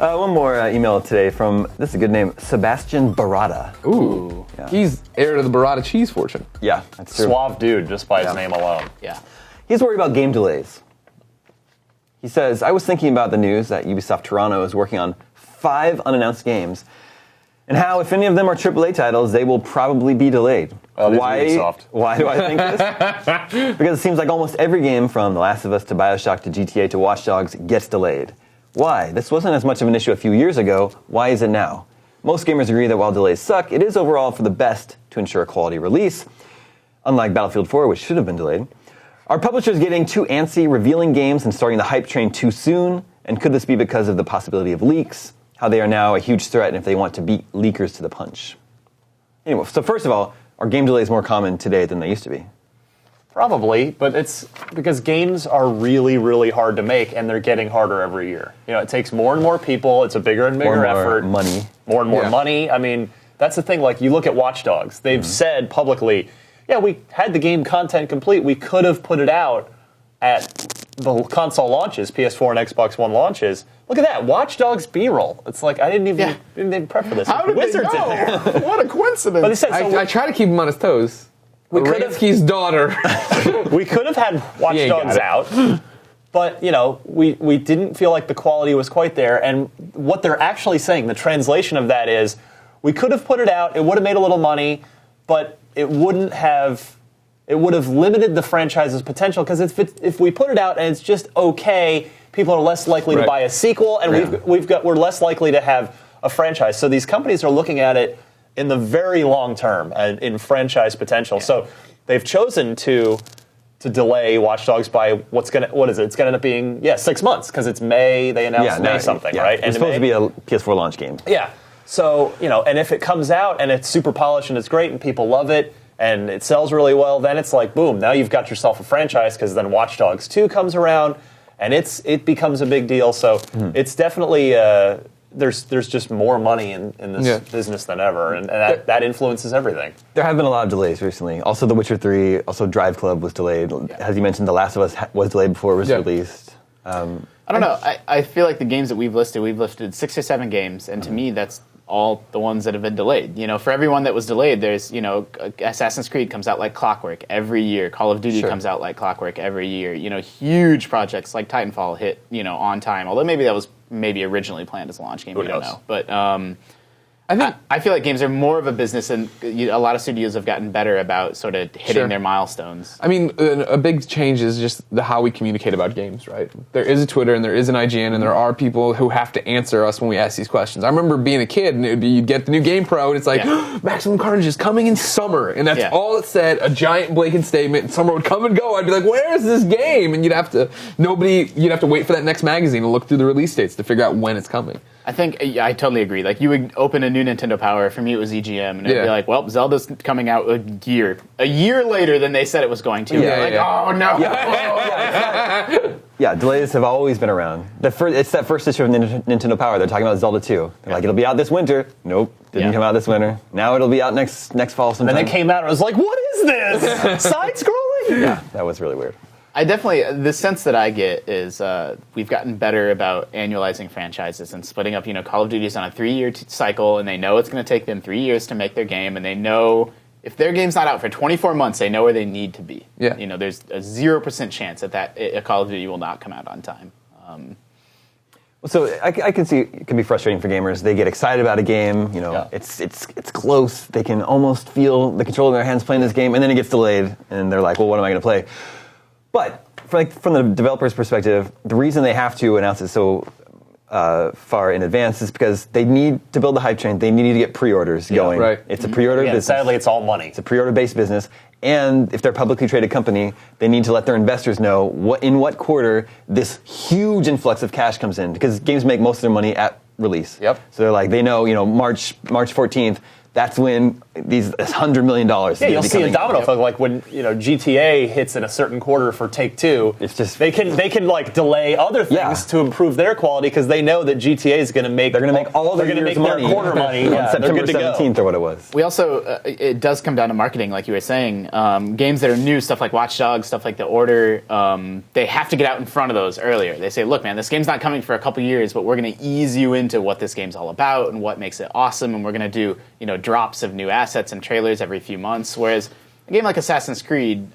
One more email today from, this is a good name, Sebastian Barada. Ooh. Yeah. He's heir to the Barada cheese fortune. Yeah, that's true. Suave dude, just by his name alone. Yeah. He's worried about game delays. He says, I was thinking about the news that Ubisoft Toronto is working on 5 unannounced games, and how, if any of them are AAA titles, they will probably be delayed. Why do I think this? Because it seems like almost every game from The Last of Us to BioShock to GTA to Watch Dogs gets delayed. Why? This wasn't as much of an issue a few years ago. Why is it now? Most gamers agree that while delays suck, it is overall for the best to ensure a quality release. Unlike Battlefield 4, which should have been delayed. Are publishers getting too antsy revealing games and starting the hype train too soon? And could this be because of the possibility of leaks? How they are now a huge threat and if they want to beat leakers to the punch? Anyway, so first of all, are game delays more common today than they used to be? Probably, but it's because games are really, really hard to make, and they're getting harder every year. You know, it takes more and more people. It's a bigger and bigger effort. Money. More and more money. I mean, that's the thing. Like, you look at Watch Dogs. They've said publicly, yeah, we had the game content complete. We could have put it out at the console launches, PS4 and Xbox One launches. Look at that, Watch Dogs B-roll. It's like, I didn't even prep for this. How did Wizards they know? in there. What a coincidence. But they said, I try to keep him on his toes. Ransky's daughter. We could have had Watch Dogs out, but, you know, we didn't feel like the quality was quite there. And what they're actually saying, the translation of that is, we could have put it out, it would have made a little money, but it would have limited the franchise's potential, because if we put it out and it's just okay, people are less likely to buy a sequel, and we're less likely to have a franchise. So these companies are looking at it in the very long term and in franchise potential. Yeah. So they've chosen to delay Watch Dogs by what is it? It's going to end up being 6 months, because it's May. They announced May something, right? It's supposed to be a PS4 launch game. Yeah. So, you know, and if it comes out and it's super polished and it's great and people love it and it sells really well, then it's like, boom, now you've got yourself a franchise, because then Watch Dogs 2 comes around and it becomes a big deal. So it's definitely there's just more money in this business than ever, and that influences everything. There have been a lot of delays recently. Also, The Witcher 3, also DriveClub was delayed. As you mentioned, The Last of Us was delayed before it was released. I don't know. I feel like the games that we've listed 6 or 7 games, and to me, that's all the ones that have been delayed. You know, for everyone that was delayed, there's, you know, Assassin's Creed comes out like clockwork every year. Call of Duty comes out like clockwork every year. You know, huge projects like Titanfall hit, you know, on time. Although maybe that was originally planned as a launch game. We don't know. But I feel like games are more of a business, and a lot of studios have gotten better about sort of hitting their milestones. I mean, a big change is just how we communicate about games, right? There is a Twitter and there is an IGN, and there are people who have to answer us when we ask these questions. I remember being a kid, and you'd get the new Game Pro, and it's like, Maximum Carnage is coming in summer, and that's all it said, a giant blatant statement, and summer would come and go. I'd be like, where is this game? And you'd have to wait for that next magazine to look through the release dates to figure out when it's coming. I think I totally agree. Like, you would open a new Nintendo Power. For me, it was EGM, and it'd be like, "Well, Zelda's coming out a year later than they said it was going to." Oh no! Yeah, delays have always been around. It's that first issue of Nintendo Power. They're talking about Zelda 2. They're like, it'll be out this winter. Nope, didn't come out this winter. Now it'll be out next fall sometime. And then it came out, and I was like, "What is this? Side scrolling?" Yeah, that was really weird. I definitely, the sense that I get is we've gotten better about annualizing franchises and splitting up. You know, Call of Duty's on a 3-year cycle, and they know it's going to take them 3 years to make their game, and they know if their game's not out for 24 months, they know where they need to be. Yeah. You know, there's a 0% chance that a Call of Duty will not come out on time. So I can see it can be frustrating for gamers. They get excited about a game, you know, it's close. They can almost feel the control in their hands playing this game, and then it gets delayed, and they're like, well, what am I going to play? But from the developer's perspective, the reason they have to announce it so far in advance is because they need to build the hype train. They need to get pre-orders going. Right. It's a pre-order business. Sadly, it's all money. It's a pre-order-based business. And if they're a publicly traded company, they need to let their investors know in what quarter this huge influx of cash comes in. Because games make most of their money at release. Yep. So they're like, they know, March 14th, that's when this $100 million. Yeah, you'll see a domino effect. Like when GTA hits in a certain quarter for Take-Two, it's just they can like delay other things to improve their quality because they know that GTA is going to make they're going to make all their quarter money on September 17th or what it was. We also it does come down to marketing, like you were saying. Games that are new, stuff like Watch Dogs, stuff like The Order, they have to get out in front of those earlier. They say, look, man, this game's not coming for a couple years, but we're going to ease you into what this game's all about and what makes it awesome, and we're going to do drops of new assets and trailers every few months. Whereas a game like Assassin's Creed,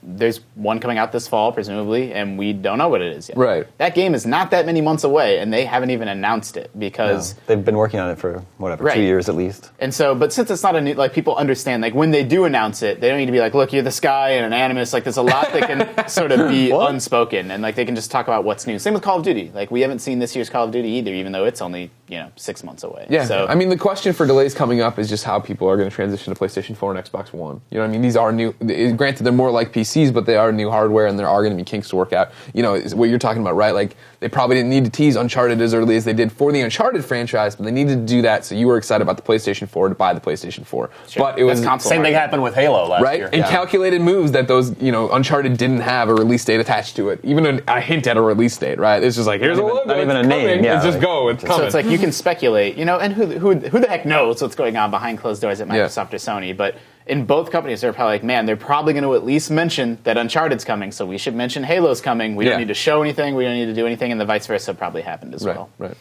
there's one coming out this fall, presumably, and we don't know what it is yet. Right. That game is not that many months away, and they haven't even announced it because they've been working on it for 2 years at least. And so, but since it's not a new, like people understand, like when they do announce it, they don't need to be like, look, you're this guy and an animus. Like there's a lot that can sort of be unspoken, and like they can just talk about what's new. Same with Call of Duty. Like we haven't seen this year's Call of Duty either, even though it's only 6 months away. Yeah. So I mean, the question for delays coming up is just how people are going to transition to PlayStation 4 and Xbox One. You know what I mean? These are new. Granted, they're more like PCs, but they are new hardware, and there are going to be kinks to work out. Is what you're talking about, right? Like they probably didn't need to tease Uncharted as early as they did for the Uncharted franchise, but they needed to do that so you were excited about the PlayStation 4 to buy the PlayStation 4. Sure. But it was same thing happened with Halo last year. And calculated moves that those Uncharted didn't have a release date attached to it, even a hint at a release date, right? It's just like here's a logo, not even it's a name. coming. Yeah, it's just go. It's coming. So it's like you can speculate, and who the heck knows what's going on behind closed doors at Microsoft or Sony, but in both companies, they're probably like, man, they're probably going to at least mention that Uncharted's coming, so we should mention Halo's coming. We don't need to show anything. We don't need to do anything, and the vice versa probably happened as well. Right.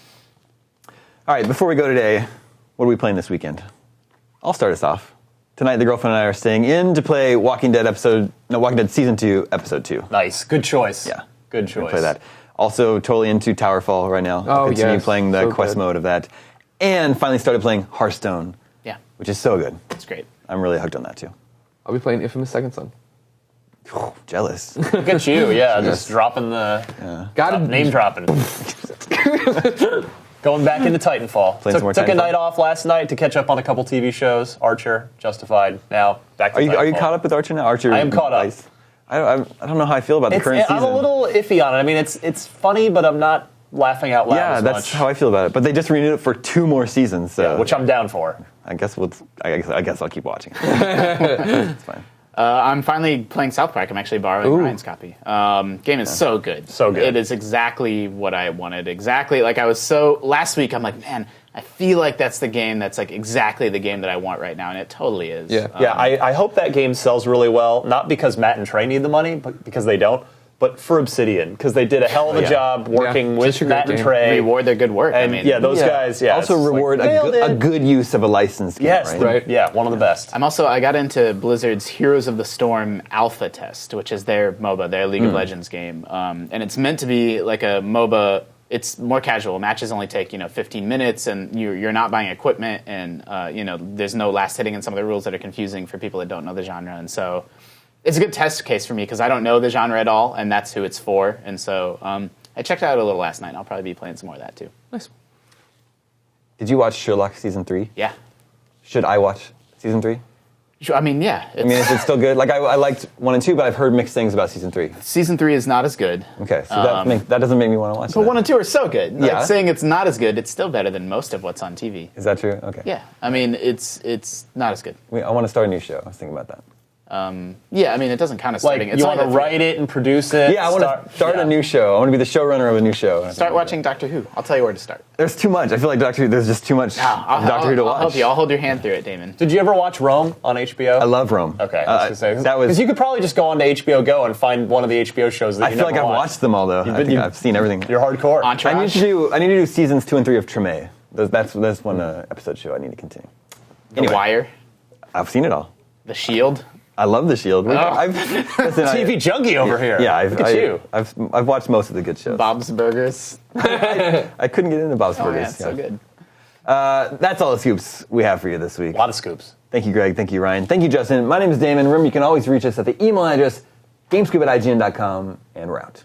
All right, before we go today, what are we playing this weekend? I'll start us off. Tonight, the girlfriend and I are staying in to play Walking Dead Season 2, Episode 2. Nice. Good choice. Yeah. Good choice. Play that. Also, totally into Towerfall right now. Oh, continue playing the so quest good. mode of that. And finally started playing Hearthstone. Yeah. Which is so good. It's great. I'm really hooked on that, too. I'll be playing Infamous Second Son. Jealous. Look at you, just dropping the name dropping. Going back into Titanfall. Playing some more Took a Titanfall. night off last night to catch up on a couple TV shows. Archer, Justified. Now back to Titanfall. Are you caught up with Archer now? Archer. I am caught up. I don't know how I feel about the current season. I'm a little iffy on it. I mean, it's funny, but I'm not laughing out loud as much. Yeah, that's how I feel about it. But they just renewed it for 2 more seasons, so which I'm down for. I guess I'll keep watching. It's fine. I'm finally playing South Park. I'm actually borrowing Ryan's copy. Game is so good. So good. It is exactly what I wanted. Exactly. Like last week I'm like, man, I feel like that's the game that's like exactly the game that I want right now, and it totally is. Yeah. I hope that game sells really well, not because Matt and Trey need the money, but because they don't. But for Obsidian, because they did a hell of a job working with such a Matt great and game. Trey. Reward their good work. And those guys, Also it's reward like, a good use of a licensed game, Yes, right? Yeah, one of the best. I got into Blizzard's Heroes of the Storm alpha test, which is their MOBA, their League of Legends game. And it's meant to be like a MOBA. It's more casual. Matches only take 15 minutes, and you're not buying equipment, and there's no last hitting and some of the rules that are confusing for people that don't know the genre. And so it's a good test case for me because I don't know the genre at all, and that's who it's for. And so I checked it out a little last night, and I'll probably be playing some more of that too. Nice. Did you watch Sherlock Season 3? Yeah. Should I watch Season 3? Sure, I mean, yeah. Is it still good? Like, I liked 1 and 2, but I've heard mixed things about Season 3. Season 3 is not as good. Okay, so that doesn't make me want to watch But that. 1 and 2 are so good. Yeah. Like, saying it's not as good, it's still better than most of what's on TV. Is that true? Okay. Yeah. I mean, it's not as good. I want to start a new show. I was thinking about that. Yeah, I mean, it doesn't count as Like, starting. It's you only want to write it and produce it? Yeah, I want to start a new show. I want to be the showrunner of a new show. Start watching Doctor Who. I'll tell you where to start. There's too much. I feel like Doctor Who, there's just too much Doctor Who to watch. I'll help you. I'll hold your hand through it, Damon. Did you ever watch Rome on HBO? I love Rome. Okay, I was gonna say, that was. because you could probably just go on to HBO Go and find one of the HBO shows that I feel like I've watched them all though. I think I've seen everything. You're hardcore. Entourage. I need to do seasons 2 and 3 of Treme. That's one episode show I need to continue. The Wire. I've seen it all. The Shield. I love The Shield. TV junkie over here. Yeah, Look at you. I've watched most of the good shows. Bob's Burgers. I couldn't get into Bob's Oh, Burgers. yeah, it's so good. That's all the scoops we have for you this week. A lot of scoops. Thank you, Greg. Thank you, Ryan. Thank you, Justin. My name is Damon. Remember, you can always reach us at the email address, gamescoop@ign.com, and we're out.